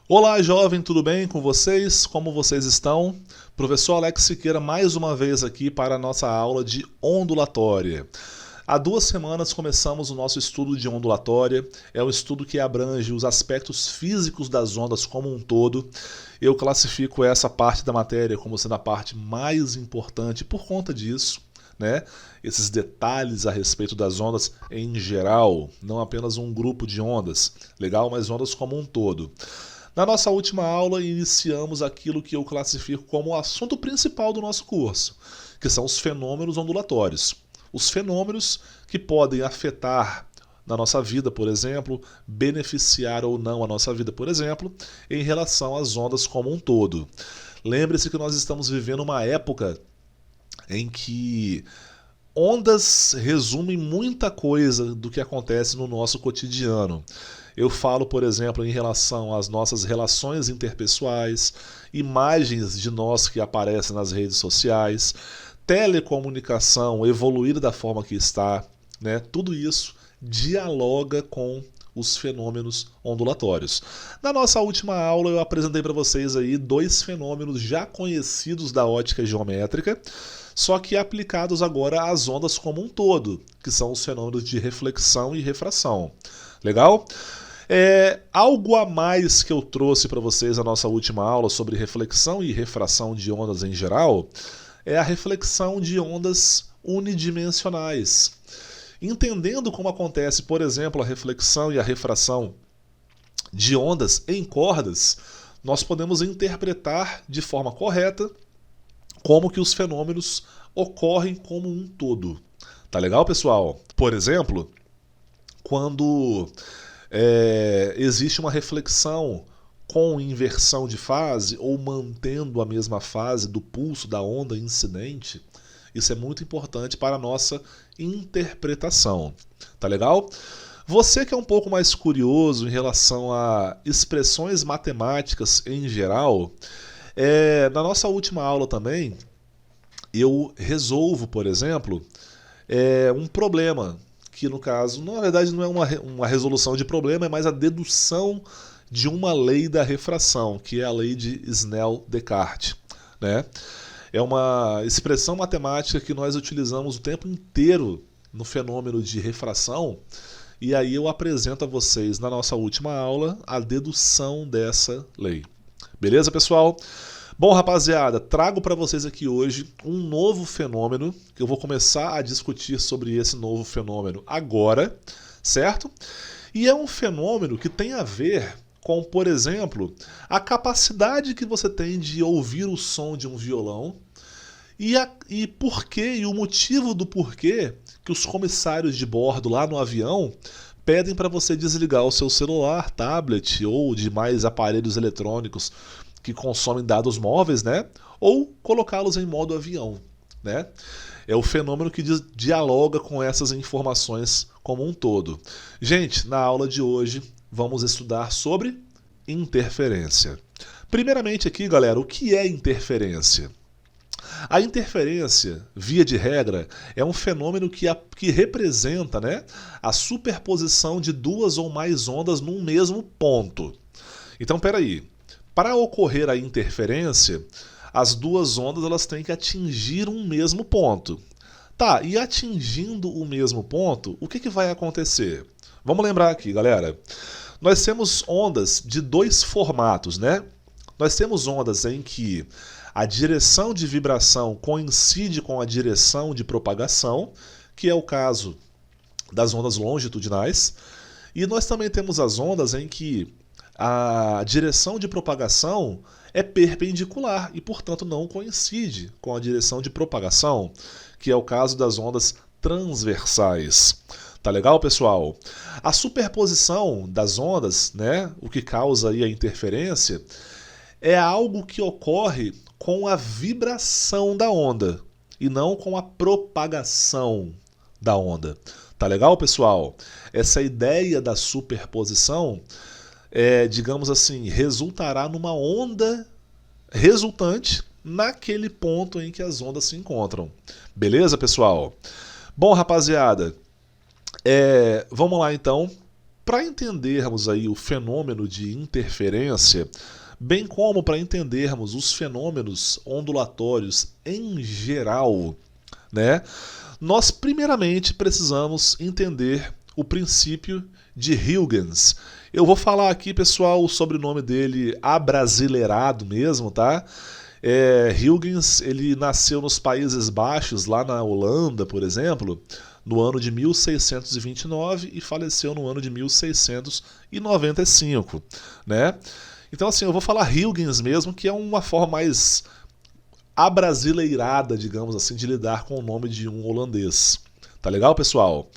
Olá, jovem, tudo bem com vocês? Como vocês estão? Professor Alex Siqueira mais uma vez aqui para a nossa aula de ondulatória. Há 2 semanas começamos o nosso estudo de ondulatória. É um estudo que abrange os aspectos físicos das ondas como um todo. Eu classifico essa parte da matéria como sendo a parte mais importante por conta disso, né? Esses detalhes a respeito das ondas em geral, não apenas um grupo de ondas, legal? Mas ondas como um todo. Na nossa última aula, iniciamos aquilo que eu classifico como o assunto principal do nosso curso, que são os fenômenos ondulatórios. Os fenômenos que podem afetar na nossa vida, por exemplo, beneficiar ou não a nossa vida, por exemplo, em relação às ondas como um todo. Lembre-se que nós estamos vivendo uma época em que ondas resumem muita coisa do que acontece no nosso cotidiano. Eu falo, por exemplo, em relação às nossas relações interpessoais, imagens de nós que aparecem nas redes sociais, telecomunicação evoluir da forma que está, né? Tudo isso dialoga com os fenômenos ondulatórios. Na nossa última aula eu apresentei para vocês aí 2 fenômenos já conhecidos da ótica geométrica, só que aplicados agora às ondas como um todo, que são os fenômenos de reflexão e refração. Legal? Algo a mais que eu trouxe para vocês na nossa última aula sobre reflexão e refração de ondas em geral é a reflexão de ondas unidimensionais. Entendendo como acontece, por exemplo, a reflexão e a refração de ondas em cordas, nós podemos interpretar de forma correta como que os fenômenos ocorrem como um todo. Tá legal, pessoal? Por exemplo, quando existe uma reflexão com inversão de fase ou mantendo a mesma fase do pulso da onda incidente, isso é muito importante para a nossa interpretação. Tá legal? Você que é um pouco mais curioso em relação a expressões matemáticas em geral, na nossa última aula também, eu resolvo, por exemplo, um problema, que no caso, na verdade, não é uma resolução de problema, é mais a dedução de uma lei da refração, que é a lei de Snell-Descartes, né? É uma expressão matemática que nós utilizamos o tempo inteiro no fenômeno de refração, e aí eu apresento a vocês, na nossa última aula, a dedução dessa lei. Beleza, pessoal? Bom, rapaziada, trago para vocês aqui hoje um novo fenômeno, que eu vou começar a discutir sobre esse novo fenômeno agora, certo? E é um fenômeno que tem a ver com, por exemplo, a capacidade que você tem de ouvir o som de um violão e porquê, e o motivo do porquê que os comissários de bordo lá no avião pedem para você desligar o seu celular, tablet ou demais aparelhos eletrônicos que consomem dados móveis, né? Ou colocá-los em modo avião, né? É o fenômeno que dialoga com essas informações como um todo. Gente, na aula de hoje vamos estudar sobre interferência. Primeiramente aqui, galera, o que é interferência? A interferência, via de regra, é um fenômeno que representa, né, a superposição de duas ou mais ondas num mesmo ponto. Então, peraí. Para ocorrer a interferência, as duas ondas elas têm que atingir um mesmo ponto. Tá, e atingindo o mesmo ponto, o que vai acontecer? Vamos lembrar aqui, galera. Nós temos ondas de 2 formatos, né? Nós temos ondas em que a direção de vibração coincide com a direção de propagação, que é o caso das ondas longitudinais. E nós também temos as ondas em que a direção de propagação é perpendicular e, portanto, não coincide com a direção de propagação, que é o caso das ondas transversais. Tá legal, pessoal? A superposição das ondas, né, o que causa aí a interferência, é algo que ocorre com a vibração da onda e não com a propagação da onda. Tá legal, pessoal? Essa ideia da superposição digamos assim, resultará numa onda resultante naquele ponto em que as ondas se encontram. Beleza, pessoal? Bom, rapaziada, vamos lá então Para entendermos aí o fenômeno de interferência, bem como para entendermos os fenômenos ondulatórios em geral, né, nós primeiramente precisamos entender o princípio de Huygens. Eu vou falar aqui, pessoal, o sobrenome dele abrasileirado mesmo, tá? Huygens, ele nasceu nos Países Baixos, lá na Holanda, por exemplo, no ano de 1629 e faleceu no ano de 1695, né? Então, assim, eu vou falar Huygens mesmo, que é uma forma mais abrasileirada, digamos assim, de lidar com o nome de um holandês. Tá legal, pessoal?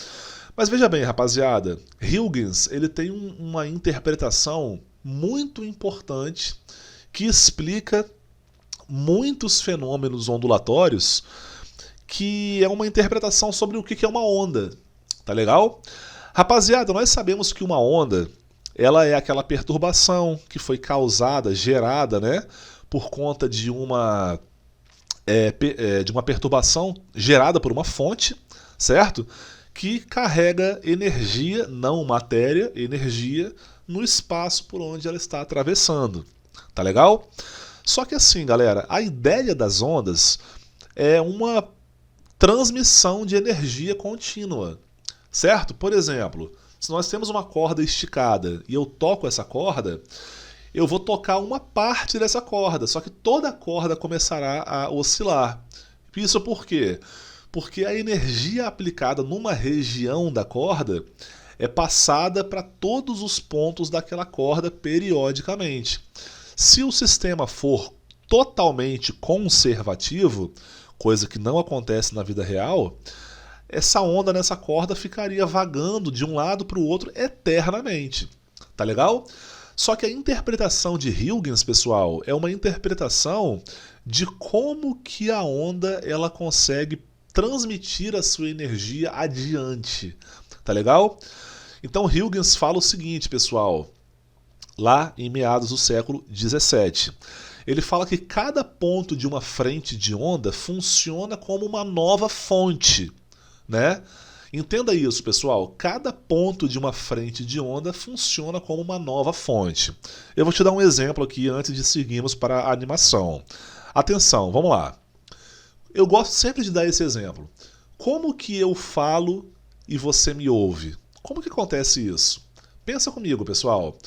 Mas veja bem, rapaziada, Huygens, ele tem uma interpretação muito importante que explica muitos fenômenos ondulatórios, que é uma interpretação sobre o que é uma onda. Tá legal? Rapaziada, nós sabemos que uma onda, ela é aquela perturbação que foi causada, gerada, né, por conta de uma perturbação gerada por uma fonte, certo? Que carrega energia, não matéria, energia, no espaço por onde ela está atravessando. Tá legal? Só que assim, galera, a ideia das ondas é uma transmissão de energia contínua, certo? Por exemplo, se nós temos uma corda esticada e eu toco essa corda, eu vou tocar uma parte dessa corda, só que toda a corda começará a oscilar. Isso por quê? Porque a energia aplicada numa região da corda é passada para todos os pontos daquela corda periodicamente. Se o sistema for totalmente conservativo, coisa que não acontece na vida real, essa onda nessa corda ficaria vagando de um lado para o outro eternamente. Tá legal? Só que a interpretação de Huygens, pessoal, é uma interpretação de como que a onda ela consegue transmitir a sua energia adiante. Tá legal? Então Huygens fala o seguinte, pessoal, lá em meados do século XVII. Ele fala que cada ponto de uma frente de onda funciona como uma nova fonte, né? Entenda isso, pessoal. Cada ponto de uma frente de onda funciona como uma nova fonte. Eu vou te dar um exemplo aqui antes de seguirmos para a animação. Atenção, vamos lá. Eu gosto sempre de dar esse exemplo. Como que eu falo e você me ouve? Como que acontece isso? Pensa comigo, pessoal.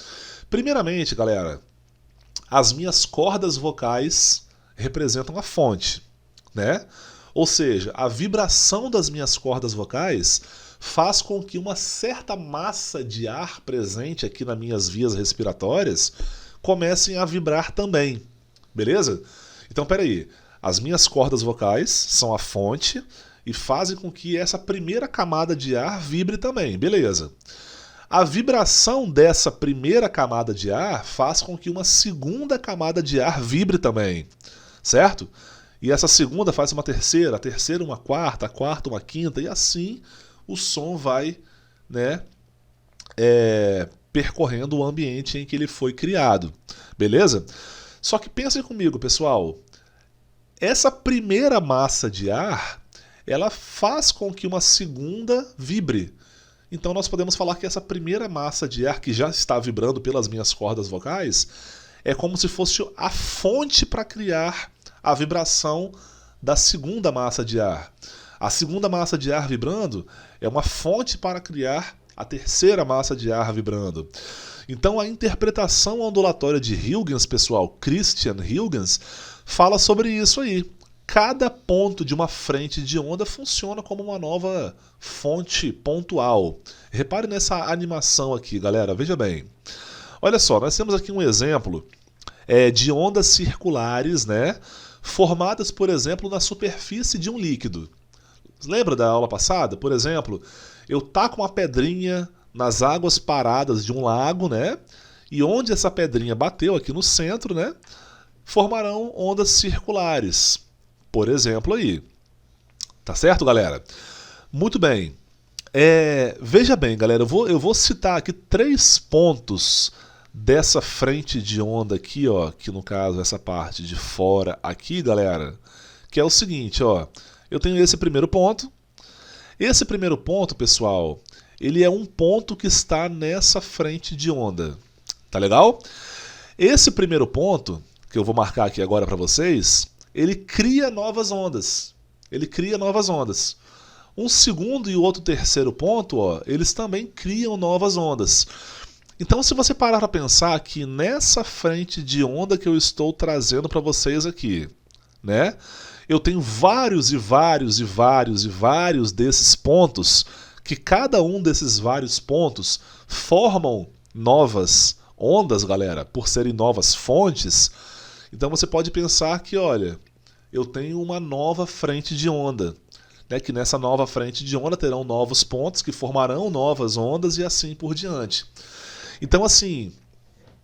Primeiramente, galera, as minhas cordas vocais representam a fonte, né? Ou seja, a vibração das minhas cordas vocais faz com que uma certa massa de ar presente aqui nas minhas vias respiratórias comecem a vibrar também, beleza? Então, peraí, as minhas cordas vocais são a fonte e fazem com que essa primeira camada de ar vibre também, beleza? A vibração dessa primeira camada de ar faz com que uma segunda camada de ar vibre também, certo? E essa segunda faz uma terceira, a terceira uma quarta, a quarta uma quinta, e assim o som vai, né, percorrendo o ambiente em que ele foi criado, beleza? Só que pensem comigo, pessoal, essa primeira massa de ar, ela faz com que uma segunda vibre. Então nós podemos falar que essa primeira massa de ar que já está vibrando pelas minhas cordas vocais é como se fosse a fonte para criar a vibração da segunda massa de ar. A segunda massa de ar vibrando é uma fonte para criar a terceira massa de ar vibrando. Então a interpretação ondulatória de Huygens, pessoal, Christian Huygens, fala sobre isso aí. Cada ponto de uma frente de onda funciona como uma nova fonte pontual. Repare nessa animação aqui, galera, veja bem. Olha só, nós temos aqui um exemplo de ondas circulares, né, formadas, por exemplo, na superfície de um líquido. Lembra da aula passada? Por exemplo, eu taco uma pedrinha nas águas paradas de um lago, né, e onde essa pedrinha bateu aqui no centro, né, formarão ondas circulares. Por exemplo aí. Tá certo, galera? Muito bem. Veja bem, galera, eu vou citar aqui 3 pontos dessa frente de onda aqui, ó, que no caso essa parte de fora aqui, galera, que é o seguinte, ó. Eu tenho esse primeiro ponto. Esse primeiro ponto, pessoal, ele é um ponto que está nessa frente de onda. Tá legal? Esse primeiro ponto, que eu vou marcar aqui agora para vocês, ele cria novas ondas. Ele cria novas ondas. Um segundo e o outro terceiro ponto, ó, eles também criam novas ondas. Então, se você parar para pensar que nessa frente de onda que eu estou trazendo para vocês aqui, né, eu tenho vários desses pontos, que cada um desses vários pontos formam novas ondas, galera, por serem novas fontes. Então você pode pensar que, olha, eu tenho uma nova frente de onda, né, que nessa nova frente de onda terão novos pontos que formarão novas ondas e assim por diante. Então, assim,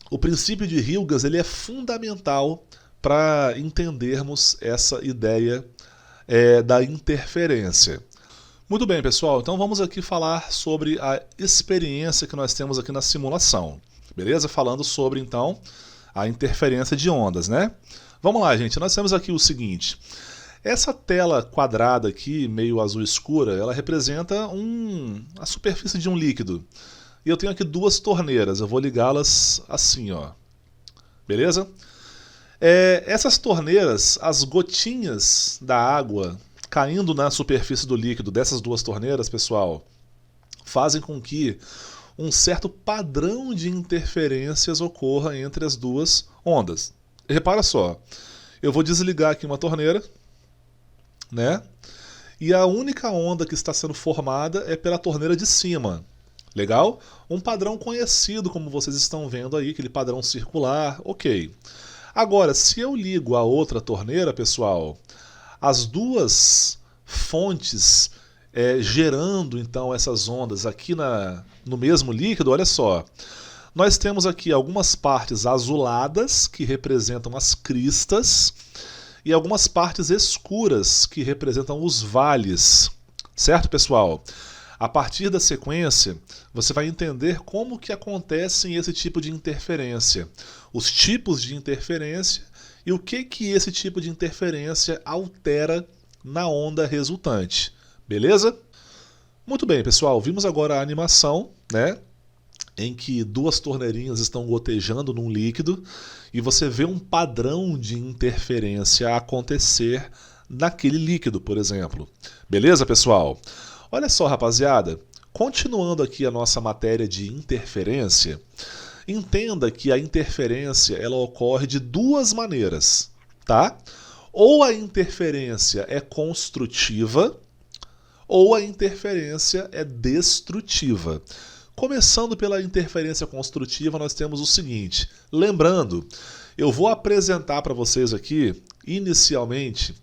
o princípio de Hilgers ele é fundamental para entendermos essa ideia da interferência. Muito bem, pessoal, então vamos aqui falar sobre a experiência que nós temos aqui na simulação, beleza? Falando sobre, então, a interferência de ondas, né? Vamos lá, gente, nós temos aqui o seguinte, essa tela quadrada aqui, meio azul escura, ela representa a superfície de um líquido. E eu tenho aqui duas torneiras, eu vou ligá-las assim, ó. Beleza? Essas torneiras, as gotinhas da água caindo na superfície do líquido dessas duas torneiras, pessoal, fazem com que um certo padrão de interferências ocorra entre as duas ondas. E repara só, eu vou desligar aqui uma torneira, né? E a única onda que está sendo formada é pela torneira de cima. Legal? Um padrão conhecido, como vocês estão vendo aí, aquele padrão circular, ok. Agora, se eu ligo a outra torneira, pessoal, as duas fontes gerando então essas ondas aqui no mesmo líquido, olha só. Nós temos aqui algumas partes azuladas, que representam as cristas, e algumas partes escuras, que representam os vales. Certo, pessoal? A partir da sequência, você vai entender como que acontece esse tipo de interferência, os tipos de interferência e o que esse tipo de interferência altera na onda resultante. Beleza? Muito bem, pessoal. Vimos agora a animação, né, em que duas torneirinhas estão gotejando num líquido e você vê um padrão de interferência acontecer naquele líquido, por exemplo. Beleza, pessoal? Olha só, rapaziada, continuando aqui a nossa matéria de interferência, entenda que a interferência ela ocorre de duas maneiras, tá? Ou a interferência é construtiva, ou a interferência é destrutiva. Começando pela interferência construtiva, nós temos o seguinte, lembrando, eu vou apresentar para vocês aqui, inicialmente,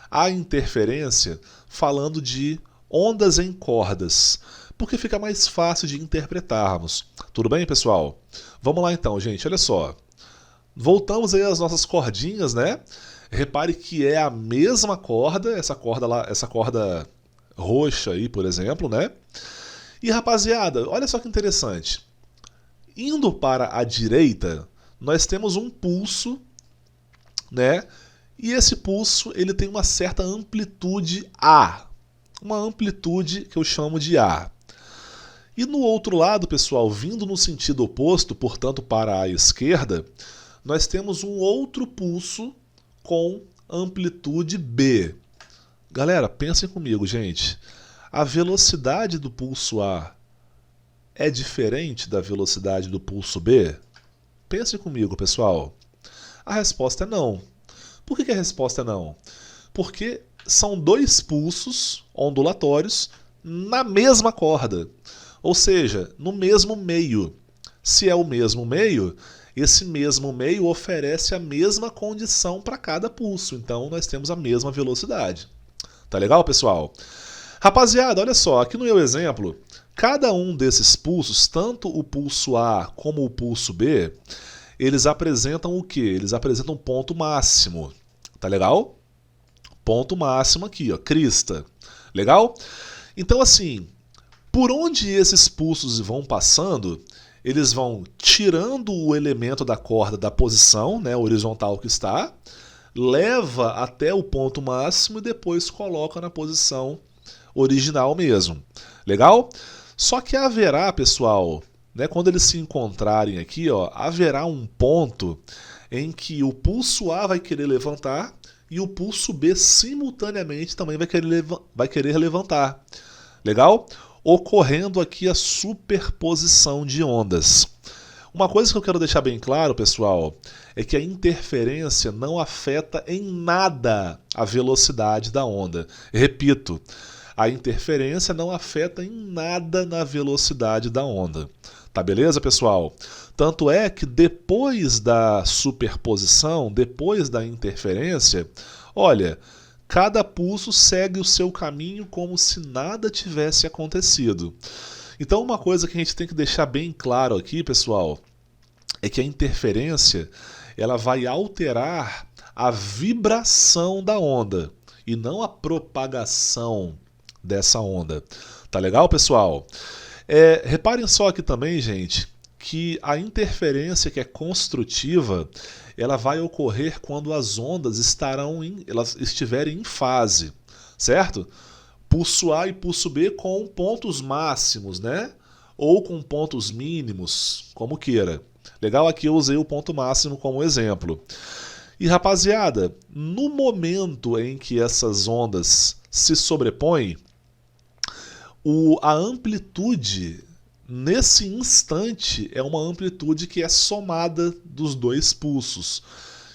a interferência falando de ondas em cordas, porque fica mais fácil de interpretarmos. Tudo bem, pessoal? Vamos lá então, gente, olha só. Voltamos aí às nossas cordinhas, né? Repare que é a mesma corda, essa corda roxa aí, por exemplo, né? E rapaziada, olha só que interessante. Indo para a direita, nós temos um pulso, né? E esse pulso, ele tem uma certa amplitude A. Uma amplitude que eu chamo de A. E no outro lado, pessoal, vindo no sentido oposto, portanto para a esquerda, nós temos um outro pulso com amplitude B. Galera, pensem comigo, gente. A velocidade do pulso A é diferente da velocidade do pulso B? Pensem comigo, pessoal. A resposta é não. Por que a resposta é não? Porque são dois pulsos ondulatórios na mesma corda, ou seja, no mesmo meio. Se é o mesmo meio, esse mesmo meio oferece a mesma condição para cada pulso, então nós temos a mesma velocidade. Tá legal, pessoal? Rapaziada, olha só, aqui no meu exemplo, cada um desses pulsos, tanto o pulso A como o pulso B, eles apresentam o quê? Eles apresentam um ponto máximo. Tá legal? Ponto máximo aqui, ó, crista. Legal? Então, assim, por onde esses pulsos vão passando, eles vão tirando o elemento da corda da posição, né, horizontal que está, leva até o ponto máximo e depois coloca na posição original mesmo. Legal? Só que haverá, pessoal, né, quando eles se encontrarem aqui, ó, haverá um ponto em que o pulso A vai querer levantar e o pulso B simultaneamente também vai querer levantar. Legal? Ocorrendo aqui a superposição de ondas. Uma coisa que eu quero deixar bem claro, pessoal, é que a interferência não afeta em nada a velocidade da onda. Repito, a interferência não afeta em nada na velocidade da onda. Tá beleza, pessoal? Tanto é que depois da superposição, depois da interferência, olha, cada pulso segue o seu caminho como se nada tivesse acontecido. Então, uma coisa que a gente tem que deixar bem claro aqui, pessoal, é que a interferência ela vai alterar a vibração da onda e não a propagação dessa onda. Tá legal, pessoal? Reparem só aqui também, gente, que a interferência que é construtiva, ela vai ocorrer quando as ondas elas estiverem em fase, certo? Pulso A e pulso B com pontos máximos, né? Ou com pontos mínimos, como queira. Legal, aqui eu usei o ponto máximo como exemplo. E rapaziada, no momento em que essas ondas se sobrepõem, a amplitude nesse instante é uma amplitude que é somada dos dois pulsos.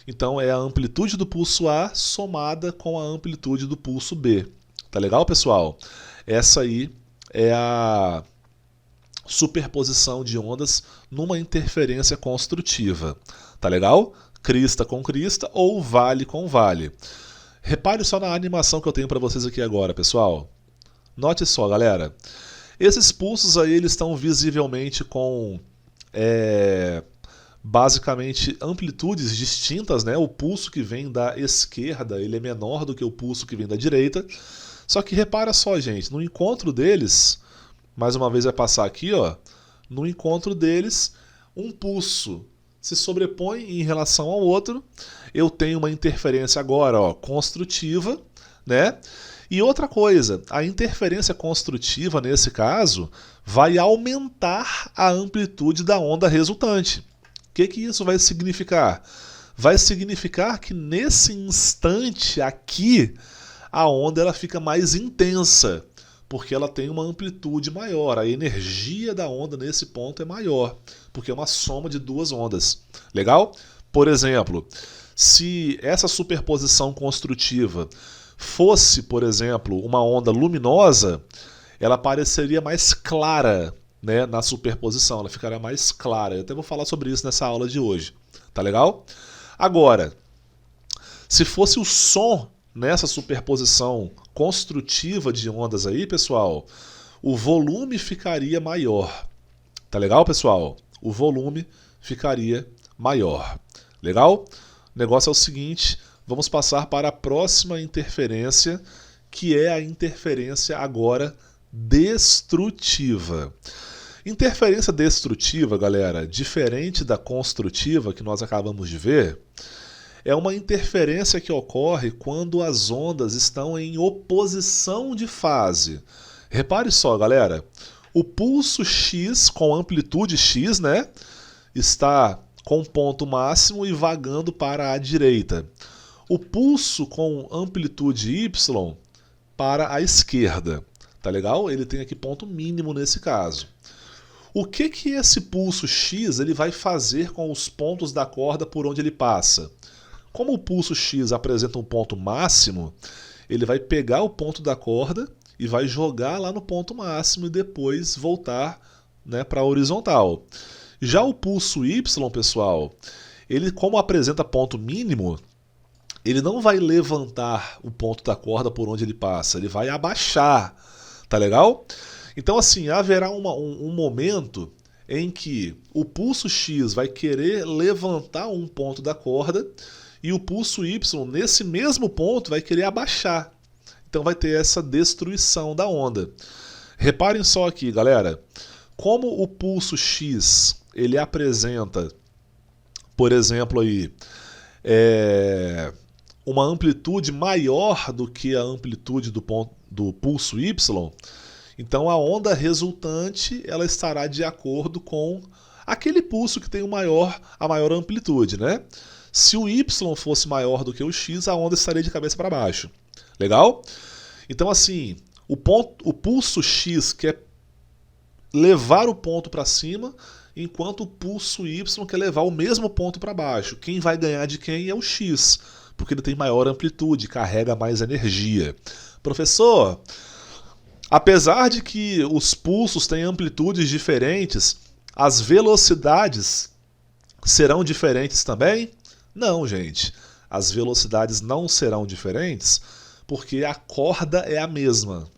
Então é a amplitude do pulso A somada com a amplitude do pulso B. Tá legal, pessoal? Essa aí é a superposição de ondas numa interferência construtiva. Tá legal? Crista com crista ou vale com vale. Repare só na animação que eu tenho para vocês aqui agora, pessoal. Note só, galera. Esses pulsos aí eles estão visivelmente com basicamente amplitudes distintas, né? O pulso que vem da esquerda ele é menor do que o pulso que vem da direita. Só que repara só, gente, no encontro deles, mais uma vez vai passar aqui, ó, no encontro deles, um pulso se sobrepõe em relação ao outro. Eu tenho uma interferência agora, ó, construtiva, né? E outra coisa, a interferência construtiva, nesse caso, vai aumentar a amplitude da onda resultante. O que isso vai significar? Vai significar que nesse instante aqui, a onda ela fica mais intensa, porque ela tem uma amplitude maior. A energia da onda nesse ponto é maior, porque é uma soma de duas ondas. Legal? Por exemplo, se essa superposição construtiva fosse, por exemplo, uma onda luminosa, ela pareceria mais clara, né, na superposição, ela ficaria mais clara. Eu até vou falar sobre isso nessa aula de hoje. Tá legal? Agora, se fosse o som nessa superposição construtiva de ondas aí, pessoal, o volume ficaria maior. Tá legal, pessoal? O volume ficaria maior. Legal? O negócio é o seguinte, vamos passar para a próxima interferência, que é a interferência agora destrutiva. Interferência destrutiva, galera, diferente da construtiva que nós acabamos de ver, é uma interferência que ocorre quando as ondas estão em oposição de fase. Repare só, galera, o pulso X com amplitude X, né, está com ponto máximo e vagando para a direita. O pulso com amplitude Y para a esquerda. Tá legal? Ele tem aqui ponto mínimo nesse caso. O que esse pulso X ele vai fazer com os pontos da corda por onde ele passa? Como o pulso X apresenta um ponto máximo, ele vai pegar o ponto da corda e vai jogar lá no ponto máximo e depois voltar, né, para a horizontal. Já o pulso Y, pessoal, ele como apresenta ponto mínimo, ele não vai levantar o ponto da corda por onde ele passa, ele vai abaixar, tá legal? Então assim, haverá um momento em que o pulso X vai querer levantar um ponto da corda e o pulso Y, nesse mesmo ponto, vai querer abaixar. Então vai ter essa destruição da onda. Reparem só aqui, galera, como o pulso X ele apresenta, por exemplo, aí, uma amplitude maior do que a amplitude do pulso Y, Então a onda resultante ela estará de acordo com aquele pulso que tem a maior amplitude, né? Se o y fosse maior do que o x, a onda estaria de cabeça para baixo. Legal? Então assim, o pulso x quer levar o ponto para cima, enquanto o pulso y quer levar o mesmo ponto para baixo. Quem vai ganhar de quem é o x, porque ele tem maior amplitude, carrega mais energia. Professor, apesar de que os pulsos têm amplitudes diferentes, as velocidades serão diferentes também? Não, gente. As velocidades não serão diferentes porque a corda é a mesma.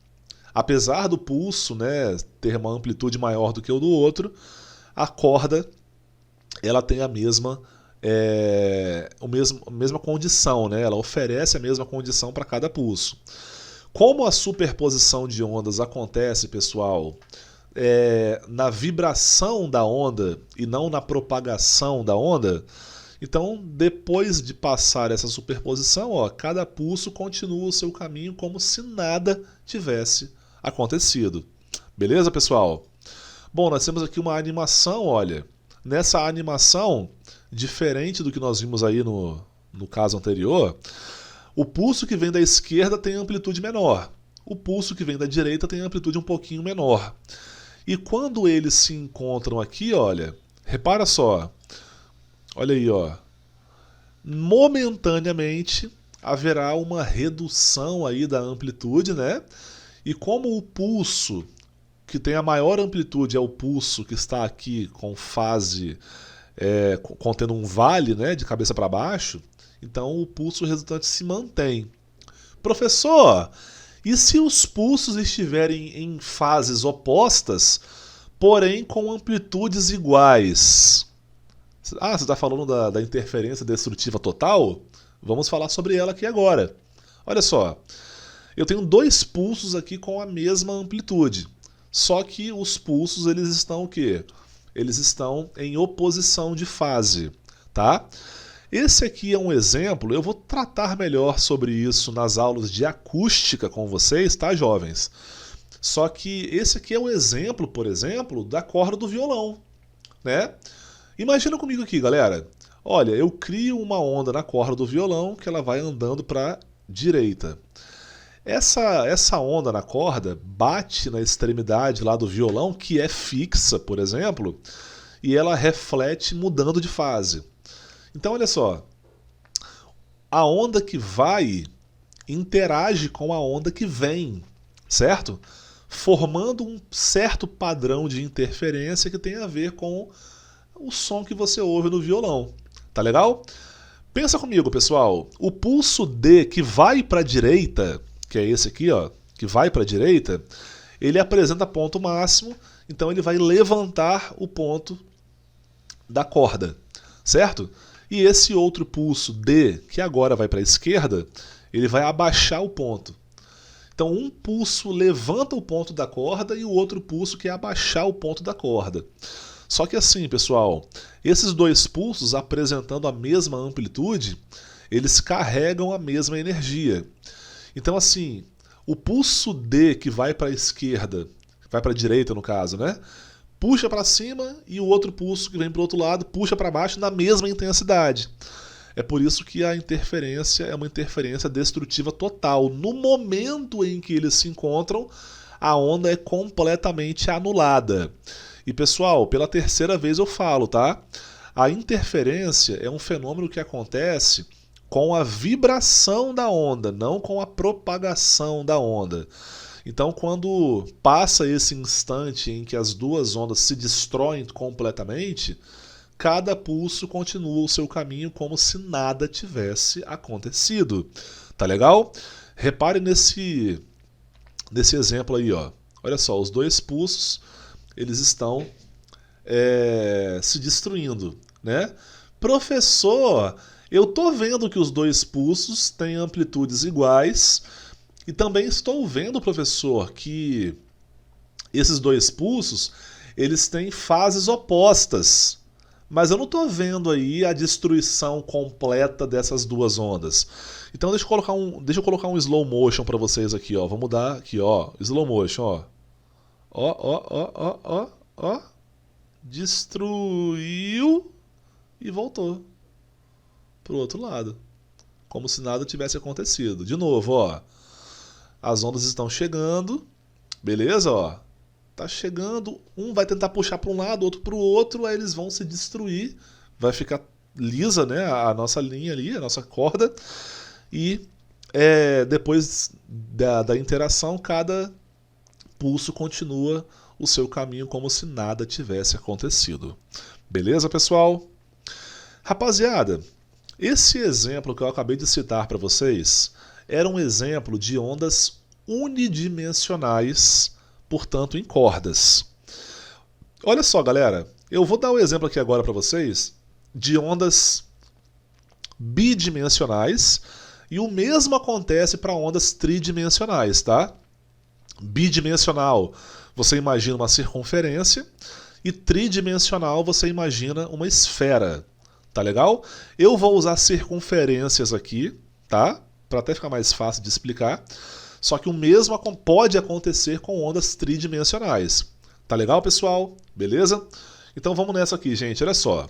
Apesar do pulso, né, ter uma amplitude maior do que o do outro, a corda ela tem a mesma condição, né? Ela oferece a mesma condição para cada pulso. Como a superposição de ondas acontece, pessoal, na vibração da onda e não na propagação da onda, então depois de passar essa superposição, ó, cada pulso continua o seu caminho como se nada tivesse acontecido. Beleza, pessoal? Bom, nós temos aqui uma animação, olha. Nessa animação, diferente do que nós vimos aí no caso anterior, o pulso que vem da esquerda tem amplitude menor. O pulso que vem da direita tem amplitude um pouquinho menor. E quando eles se encontram aqui, olha, repara só. Olha aí, ó. Momentaneamente haverá uma redução aí da amplitude, né? E como o pulso que tem a maior amplitude é o pulso que está aqui com fase contendo um vale, né, de cabeça para baixo, então o pulso resultante se mantém. Professor, e se os pulsos estiverem em fases opostas, porém com amplitudes iguais? Ah, você está falando da interferência destrutiva total? Vamos falar sobre ela aqui agora. Olha só, eu tenho dois pulsos aqui com a mesma amplitude, só que os pulsos eles estão o quê? Eles estão em oposição de fase, tá? Esse aqui é um exemplo, eu vou tratar melhor sobre isso nas aulas de acústica com vocês, tá, jovens? Só que esse aqui é um exemplo, por exemplo, da corda do violão, né? Imagina comigo aqui, galera. Olha, eu crio uma onda na corda do violão que ela vai andando para a direita. Essa onda na corda bate na extremidade lá do violão, que é fixa, por exemplo, e ela reflete mudando de fase. Então, olha só, a onda que vai interage com a onda que vem, certo? Formando um certo padrão de interferência que tem a ver com o som que você ouve no violão. Tá legal? Pensa comigo, pessoal. O pulso D que vai para a direita, que é esse aqui, ó, que vai para a direita, ele apresenta ponto máximo, então ele vai levantar o ponto da corda, certo? E esse outro pulso D, que agora vai para a esquerda, ele vai abaixar o ponto. Então um pulso levanta o ponto da corda e o outro pulso quer abaixar o ponto da corda. Só que assim, pessoal, esses dois pulsos apresentando a mesma amplitude, eles carregam a mesma energia. Então assim, o pulso D que vai para a esquerda, vai para a direita no caso, né? Puxa para cima e o outro pulso que vem para o outro lado puxa para baixo na mesma intensidade. É por isso que a interferência é uma interferência destrutiva total. No momento em que eles se encontram, a onda é completamente anulada. E pessoal, pela terceira vez eu falo, tá? A interferência é um fenômeno que acontece com a vibração da onda, não com a propagação da onda. Então, quando passa esse instante em que as duas ondas se destroem completamente, cada pulso continua o seu caminho como se nada tivesse acontecido. Tá legal? Repare nesse exemplo aí, ó. Olha só, os dois pulsos eles estão se destruindo, né? Professor, eu tô vendo que os dois pulsos têm amplitudes iguais e também estou vendo, professor, que esses dois pulsos eles têm fases opostas. Mas eu não estou vendo aí a destruição completa dessas duas ondas. Então deixa eu colocar um slow motion para vocês aqui, ó. Vamos mudar aqui, ó, slow motion, ó. Ó, ó, ó, ó, ó, ó. Destruiu e voltou pro outro lado, como se nada tivesse acontecido. De novo, ó. As ondas estão chegando, beleza, ó. Tá chegando, um vai tentar puxar para um lado, outro para o outro, aí eles vão se destruir, vai ficar lisa, né, a nossa linha ali, a nossa corda, e depois da interação, cada pulso continua o seu caminho como se nada tivesse acontecido. Beleza, pessoal? Rapaziada, esse exemplo que eu acabei de citar para vocês era um exemplo de ondas unidimensionais, portanto em cordas. Olha só, galera, eu vou dar um exemplo aqui agora para vocês de ondas bidimensionais e o mesmo acontece para ondas tridimensionais, tá? Bidimensional, você imagina uma circunferência, e tridimensional você imagina uma esfera, tá legal? Eu vou usar circunferências aqui, tá? Para até ficar mais fácil de explicar. Só que o mesmo pode acontecer com ondas tridimensionais. Tá legal, pessoal? Beleza? Então vamos nessa aqui, gente. Olha só.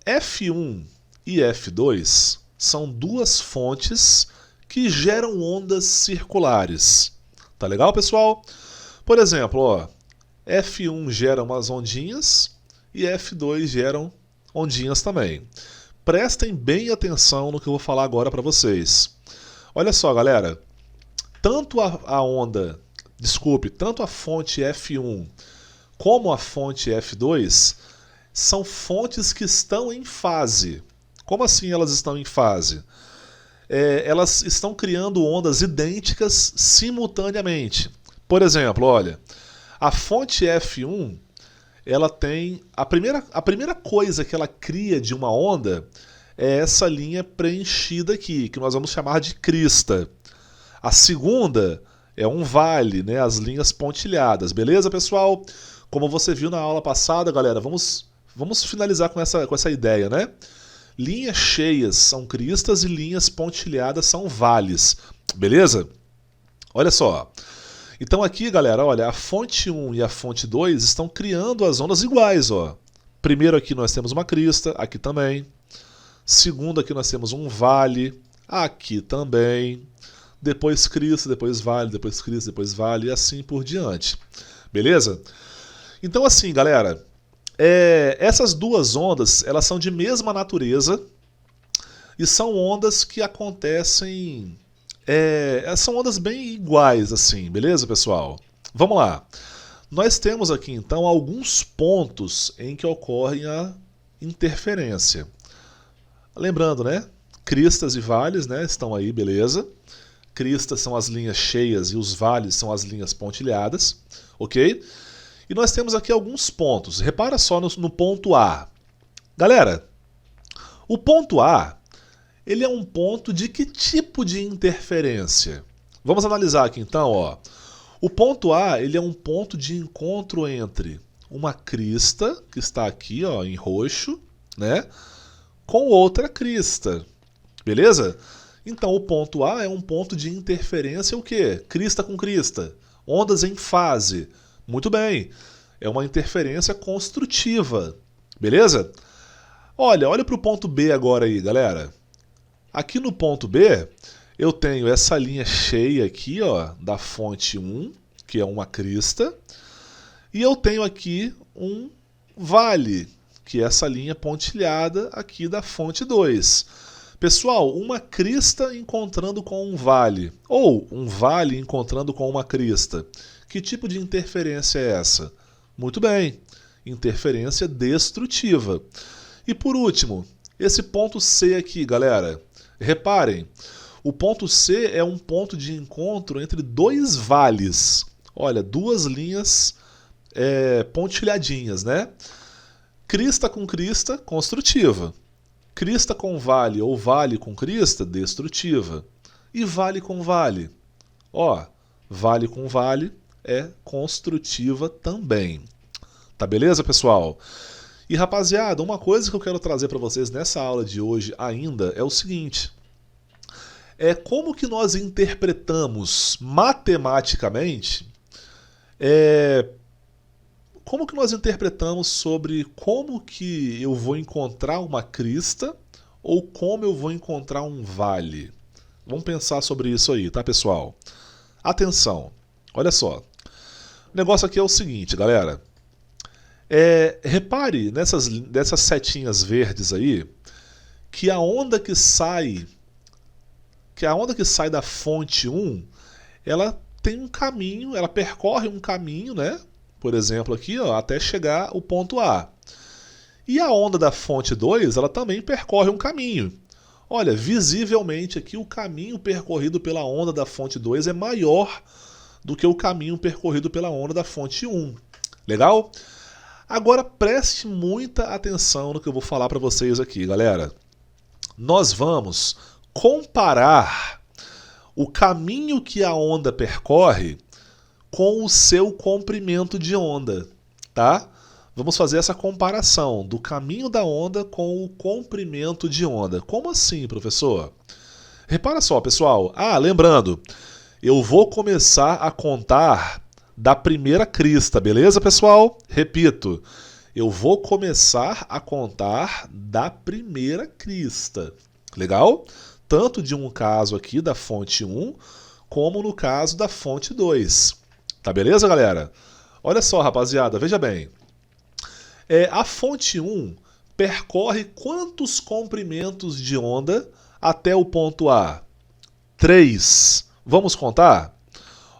F1 e F2 são duas fontes que geram ondas circulares. Tá legal, pessoal? Por exemplo, ó, F1 gera umas ondinhas e F2 geram ondinhas também. Prestem bem atenção no que eu vou falar agora para vocês. Olha só, galera, tanto a fonte F1 como a fonte F2 são fontes que estão em fase. Como assim elas estão em fase? Elas estão criando ondas idênticas simultaneamente. Por exemplo, olha, a fonte F1, ela tem a primeira coisa que ela cria de uma onda é essa linha preenchida aqui, que nós vamos chamar de crista. A segunda é um vale, né, as linhas pontilhadas, beleza, pessoal? Como você viu na aula passada, galera, vamos finalizar com essa ideia, né? Linhas cheias são cristas e linhas pontilhadas são vales, beleza? Olha só. Então aqui, galera, olha, a fonte 1 e a fonte 2 estão criando as ondas iguais, ó. Primeiro aqui nós temos uma crista, aqui também. Segundo aqui nós temos um vale, aqui também. Depois crista, depois vale, depois crista, depois vale e assim por diante. Beleza? Então assim, galera, essas duas ondas, elas são de mesma natureza e são ondas que acontecem... são ondas bem iguais, assim, beleza, pessoal? Vamos lá. Nós temos aqui, então, alguns pontos em que ocorre a interferência. Lembrando, né? Cristas e vales, né? Estão aí, beleza? Cristas são as linhas cheias e os vales são as linhas pontilhadas, ok? E nós temos aqui alguns pontos. Repara só no ponto A. Galera, o ponto A, ele é um ponto de que tipo de interferência? Vamos analisar aqui então, ó. O ponto A, ele é um ponto de encontro entre uma crista, que está aqui, ó, em roxo, né, com outra crista. Beleza? Então o ponto A é um ponto de interferência o quê? Crista com crista. Ondas em fase. Muito bem. É uma interferência construtiva. Beleza? Olha para o ponto B agora aí, galera. Aqui no ponto B, eu tenho essa linha cheia aqui, ó, da fonte 1, que é uma crista, e eu tenho aqui um vale, que é essa linha pontilhada aqui da fonte 2. Pessoal, uma crista encontrando com um vale, ou um vale encontrando com uma crista. Que tipo de interferência é essa? Muito bem, interferência destrutiva. E por último, esse ponto C aqui, galera. Reparem, o ponto C é um ponto de encontro entre dois vales. Olha, duas linhas pontilhadinhas, né? Crista com crista, construtiva. Crista com vale ou vale com crista, destrutiva. E vale com vale? Ó, vale com vale é construtiva também. Tá beleza, pessoal? E rapaziada, uma coisa que eu quero trazer para vocês nessa aula de hoje ainda é o seguinte. Como que nós interpretamos matematicamente Como que nós interpretamos sobre como que eu vou encontrar uma crista ou como eu vou encontrar um vale? Vamos pensar sobre isso aí, tá, pessoal? Atenção, olha só. O negócio aqui é o seguinte, galera. Repare nessas setinhas verdes aí que a onda que sai da fonte 1, ela tem um caminho, ela percorre um caminho, né? Por exemplo aqui, ó, até chegar ao ponto A. E a onda da fonte 2, ela também percorre um caminho. Olha, visivelmente aqui o caminho percorrido pela onda da fonte 2 é maior do que o caminho percorrido pela onda da fonte 1. Legal? Agora preste muita atenção no que eu vou falar para vocês aqui, galera. Nós vamos comparar o caminho que a onda percorre com o seu comprimento de onda, tá? Vamos fazer essa comparação do caminho da onda com o comprimento de onda. Como assim, professor? Repara só, pessoal. Lembrando, eu vou começar a contar da primeira crista, beleza, pessoal? Repito, eu vou começar a contar da primeira crista. Legal? Tanto de um caso aqui da fonte 1, como no caso da fonte 2. Tá beleza, galera? Olha só, rapaziada, veja bem. A fonte 1 percorre quantos comprimentos de onda até o ponto A? 3. Vamos contar?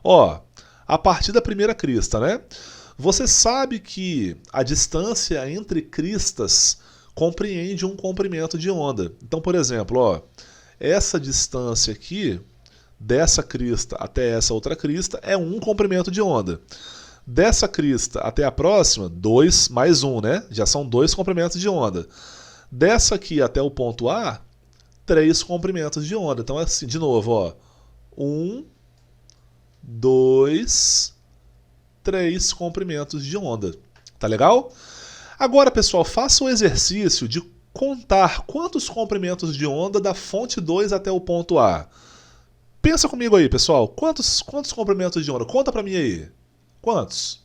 Ó, a partir da primeira crista, né? Você sabe que a distância entre cristas compreende um comprimento de onda. Então, por exemplo, ó, essa distância aqui, dessa crista até essa outra crista, é um comprimento de onda. Dessa crista até a próxima, 2 mais 1, né? Já são 2 comprimentos de onda. Dessa aqui até o ponto A, 3 comprimentos de onda. Então, assim, de novo, ó. 1, 2, 3 comprimentos de onda. Tá legal? Agora, pessoal, faça o exercício de contar quantos comprimentos de onda da fonte 2 até o ponto A. Pensa comigo aí, pessoal. Quantos comprimentos de onda? Conta pra mim aí. Quantos?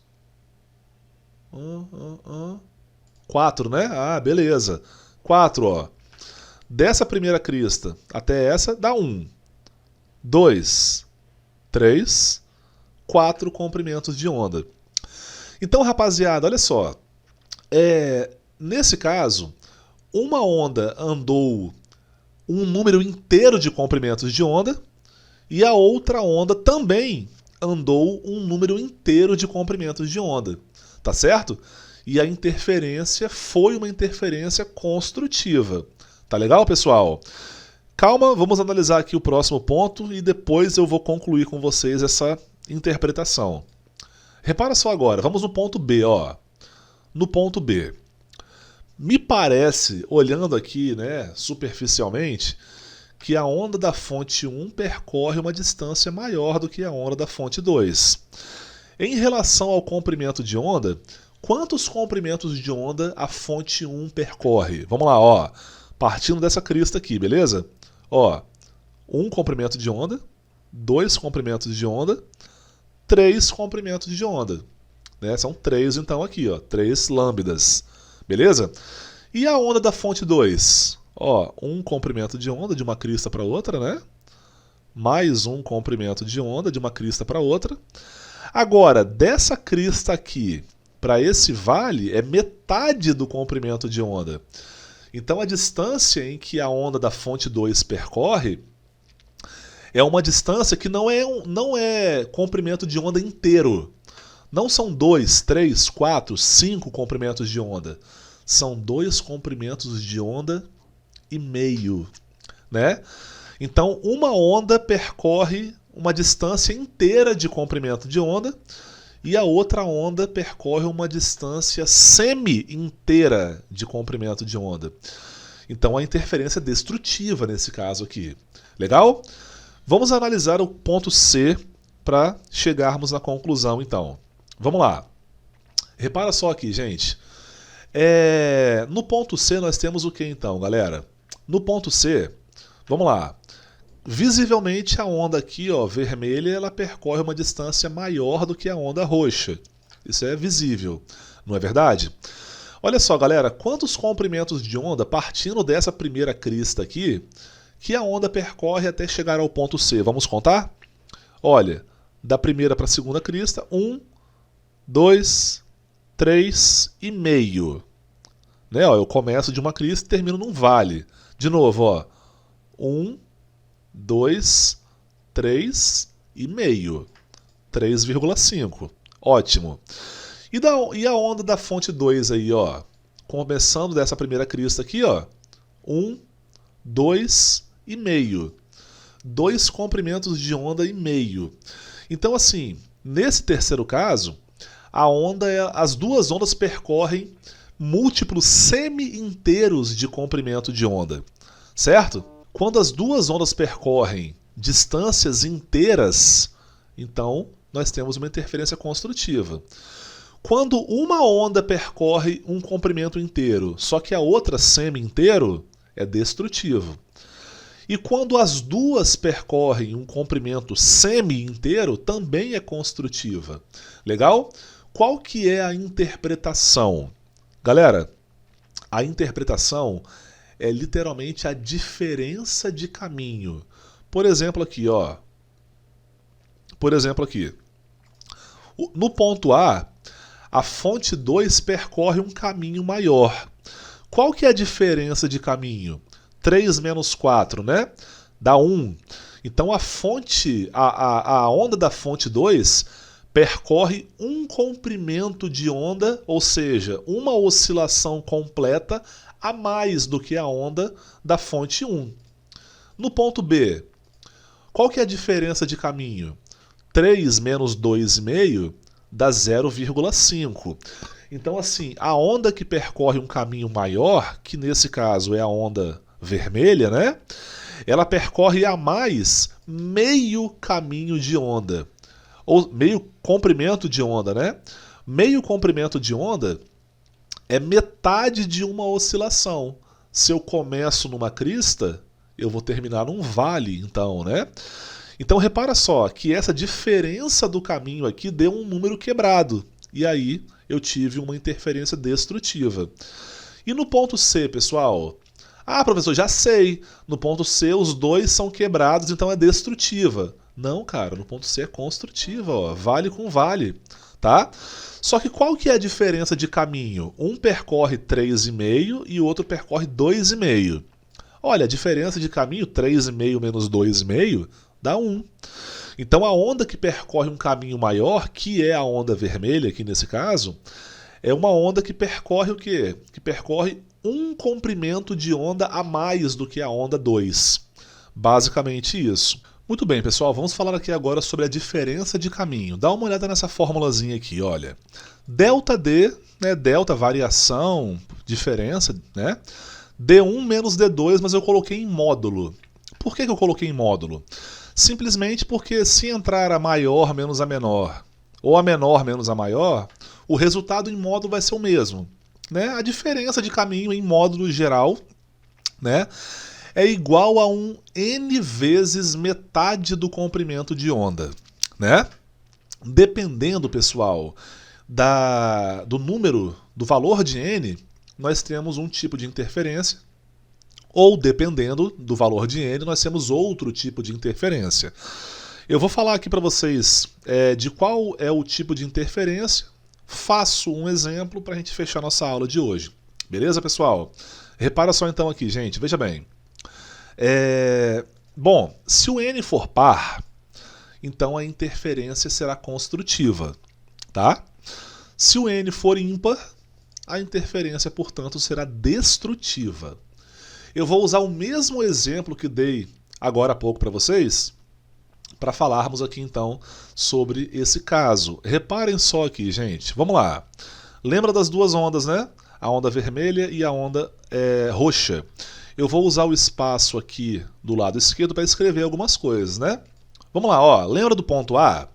4, né? Beleza. 4, ó. Dessa primeira crista até essa, dá 1. 2, 3, 4 comprimentos de onda. Então, rapaziada, olha só. Nesse caso, uma onda andou um número inteiro de comprimentos de onda e a outra onda também andou um número inteiro de comprimentos de onda, tá certo? E a interferência foi uma interferência construtiva. Tá legal, pessoal? Calma, vamos analisar aqui o próximo ponto e depois eu vou concluir com vocês essa interpretação. Repara só agora, vamos no ponto B, ó. No ponto B. Me parece, olhando aqui, né, superficialmente, que a onda da fonte 1 percorre uma distância maior do que a onda da fonte 2. Em relação ao comprimento de onda, quantos comprimentos de onda a fonte 1 percorre? Vamos lá, ó. Partindo dessa crista aqui, beleza? Ó, 1 comprimento de onda, 2 comprimentos de onda, 3 comprimentos de onda. Né? São 3 então aqui, ó, 3 lambdas. Beleza? E a onda da fonte 2? Ó, 1 comprimento de onda de uma crista para outra, né? Mais 1 comprimento de onda de uma crista para outra. Agora, dessa crista aqui para esse vale é metade do comprimento de onda. Então a distância em que a onda da fonte 2 percorre é uma distância que não é comprimento de onda inteiro. Não são 2, 3, 4, 5 comprimentos de onda. São 2 comprimentos de onda e meio, né? Então, uma onda percorre uma distância inteira de comprimento de onda e a outra onda percorre uma distância semi-inteira de comprimento de onda. Então, a interferência é destrutiva nesse caso aqui. Legal? Vamos analisar o ponto C para chegarmos na conclusão, então. Vamos lá. Repara só aqui, gente. No ponto C nós temos o que então, galera? No ponto C, vamos lá. visivelmente a onda aqui, ó, vermelha, ela percorre uma distância maior do que a onda roxa. Isso é visível, não é verdade? Olha só, galera, quantos comprimentos de onda, partindo dessa primeira crista aqui, que a onda percorre até chegar ao ponto C? Vamos contar? Olha, da primeira para a segunda crista, 1, 2, 3 e meio. Né? Ó, eu começo de uma crista e termino num vale. De novo, ó, 1, 2, 3 e meio. 3,5. Ótimo. E a onda da fonte 2 aí, ó? Começando dessa primeira crista aqui, ó. 1, 2 e meio. 2 comprimentos de onda e meio. Então, assim, nesse terceiro caso, as duas ondas percorrem múltiplos semi-inteiros de comprimento de onda. Certo? Quando as duas ondas percorrem distâncias inteiras, então nós temos uma interferência construtiva. Quando uma onda percorre um comprimento inteiro, só que a outra semi-inteiro, é destrutivo. E quando as duas percorrem um comprimento semi-inteiro, também é construtiva. Legal? Qual que é a interpretação? Galera, a interpretação é literalmente a diferença de caminho. Por exemplo aqui, ó. Por exemplo aqui. No ponto A fonte 2 percorre um caminho maior. Qual que é a diferença de caminho? 3 menos 4, né? Dá 1. Então a onda da fonte 2 percorre um comprimento de onda, ou seja, uma oscilação completa a mais do que a onda da fonte 1. No ponto B, qual que é a diferença de caminho? 3 menos 2,5 dá 0,5. Então, assim, a onda que percorre um caminho maior, que nesse caso é a onda vermelha, né? Ela percorre a mais meio caminho de onda. Ou meio comprimento de onda, né? Meio comprimento de onda é metade de uma oscilação. Se eu começo numa crista, eu vou terminar num vale, então, né? Então repara só que essa diferença do caminho aqui deu um número quebrado. E aí eu tive uma interferência destrutiva. E no ponto C, pessoal? Ah, professor, já sei. No ponto C os dois são quebrados, então é destrutiva. Não, cara, no ponto C é construtiva, ó, vale com vale, tá? Só que qual que é a diferença de caminho? Um percorre 3,5 e o outro percorre 2,5. Olha, a diferença de caminho, 3,5 menos 2,5, dá 1. Então a onda que percorre um caminho maior, que é a onda vermelha aqui nesse caso, é uma onda que percorre o quê? Que percorre um comprimento de onda a mais do que a onda 2. Basicamente isso. Muito bem, pessoal, vamos falar aqui agora sobre a diferença de caminho. Dá uma olhada nessa formulazinha aqui, olha. ΔD, né, delta, variação, diferença, né? D1 menos D2, mas eu coloquei em módulo. Por que eu coloquei em módulo? Simplesmente porque se entrar a maior menos a menor, ou a menor menos a maior, o resultado em módulo vai ser o mesmo. Né? A diferença de caminho em módulo geral, né, é igual a um n vezes metade do comprimento de onda. Né? Dependendo, pessoal, do número, do valor de n, nós temos um tipo de interferência, ou dependendo do valor de n, nós temos outro tipo de interferência. Eu vou falar aqui para vocês de qual é o tipo de interferência. Faço um exemplo para a gente fechar nossa aula de hoje. Beleza, pessoal? Repara só então aqui, gente. Veja bem. Bom, se o n for par, então a interferência será construtiva. Tá? Se o n for ímpar, a interferência, portanto, será destrutiva. Eu vou usar o mesmo exemplo que dei agora há pouco para vocês, para falarmos aqui então sobre esse caso. Reparem só aqui, gente. Vamos lá. Lembra das duas ondas, né? A onda vermelha e a onda roxa. Eu vou usar o espaço aqui do lado esquerdo para escrever algumas coisas, né? Vamos lá, ó. Lembra do ponto A?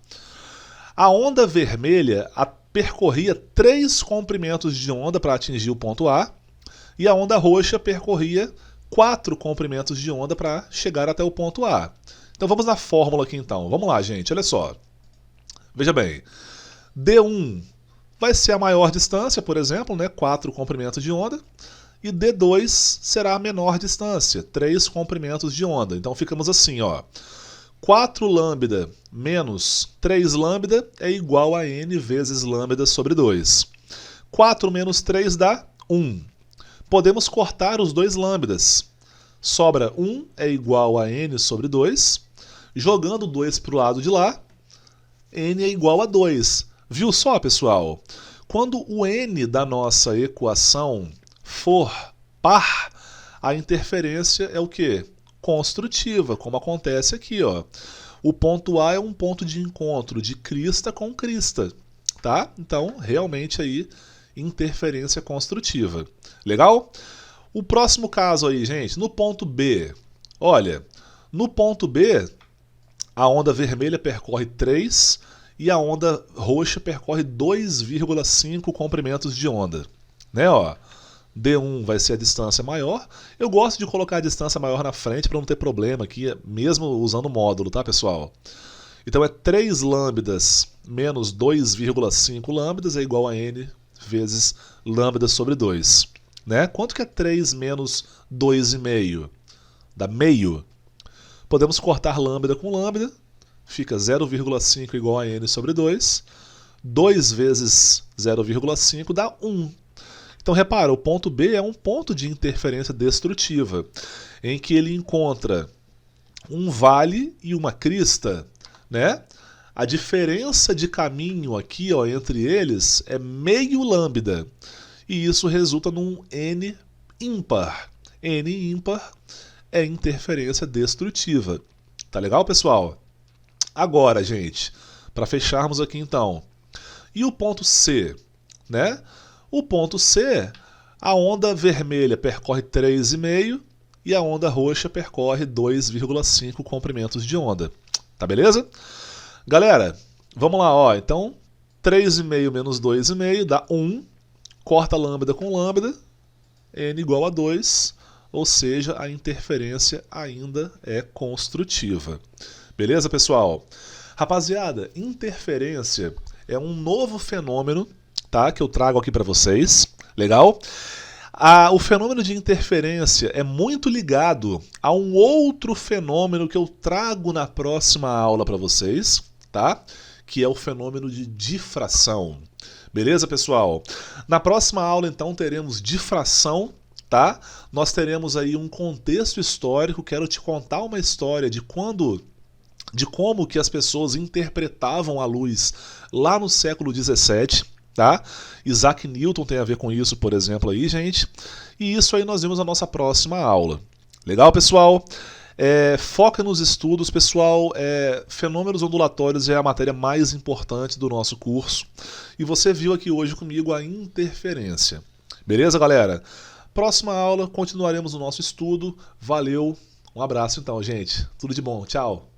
A onda vermelha percorria 3 comprimentos de onda para atingir o ponto A, e a onda roxa percorria 4 comprimentos de onda para chegar até o ponto A. Então vamos na fórmula aqui então. Vamos lá, gente, olha só. Veja bem, D1 vai ser a maior distância, por exemplo, né, 4 comprimentos de onda, e D2 será a menor distância, 3 comprimentos de onda. Então ficamos assim, ó. 4 lambda menos 3 lambda é igual a n vezes lambda sobre 2. 4 menos 3 dá 1. Podemos cortar os dois lambdas. Sobra 1 é igual a n sobre 2. Jogando 2 para o lado de lá, n é igual a 2. Viu só, pessoal? Quando o n da nossa equação for par, a interferência é o quê? Construtiva, como acontece aqui, ó. O ponto A é um ponto de encontro de crista com crista, tá? Então, realmente aí, interferência construtiva. Legal? O próximo caso aí, gente, no ponto B. Olha, no ponto B, a onda vermelha percorre 3 e a onda roxa percorre 2,5 comprimentos de onda. Né, ó? D1 vai ser a distância maior. Eu gosto de colocar a distância maior na frente para não ter problema aqui, mesmo usando o módulo, tá, pessoal? Então é 3 lambdas menos 2,5 lambdas é igual a n vezes lambda sobre 2. Né? Quanto que é 3 menos 2,5? Dá meio. Podemos cortar lambda com lambda. Fica 0,5 igual a n sobre 2. 2 vezes 0,5 dá 1. Então, repara, o ponto B é um ponto de interferência destrutiva, em que ele encontra um vale e uma crista, né? A diferença de caminho aqui, ó, entre eles é meio lambda, e isso resulta num N ímpar. N ímpar é interferência destrutiva. Tá legal, pessoal? Agora, gente, para fecharmos aqui então, e o ponto C, né? O ponto C, a onda vermelha percorre 3,5 e a onda roxa percorre 2,5 comprimentos de onda. Tá beleza? Galera, vamos lá, ó. Então, 3,5 menos 2,5 dá 1. Corta lambda com lambda, n igual a 2, ou seja, a interferência ainda é construtiva. Beleza, pessoal? Rapaziada, interferência é um novo fenômeno, tá, que eu trago aqui para vocês, legal? O fenômeno de interferência é muito ligado a um outro fenômeno que eu trago na próxima aula para vocês, tá? Que é o fenômeno de difração. Beleza, pessoal? Na próxima aula, então, teremos difração, tá? Nós teremos aí um contexto histórico, quero te contar uma história de como que as pessoas interpretavam a luz lá no século 17, tá? Isaac Newton tem a ver com isso, por exemplo, aí, gente. E isso aí nós vimos na nossa próxima aula. Legal, pessoal? Foca nos estudos, pessoal. Fenômenos ondulatórios é a matéria mais importante do nosso curso. E você viu aqui hoje comigo a interferência. Beleza, galera? Próxima aula, continuaremos o nosso estudo. Valeu, um abraço então, gente. Tudo de bom, tchau.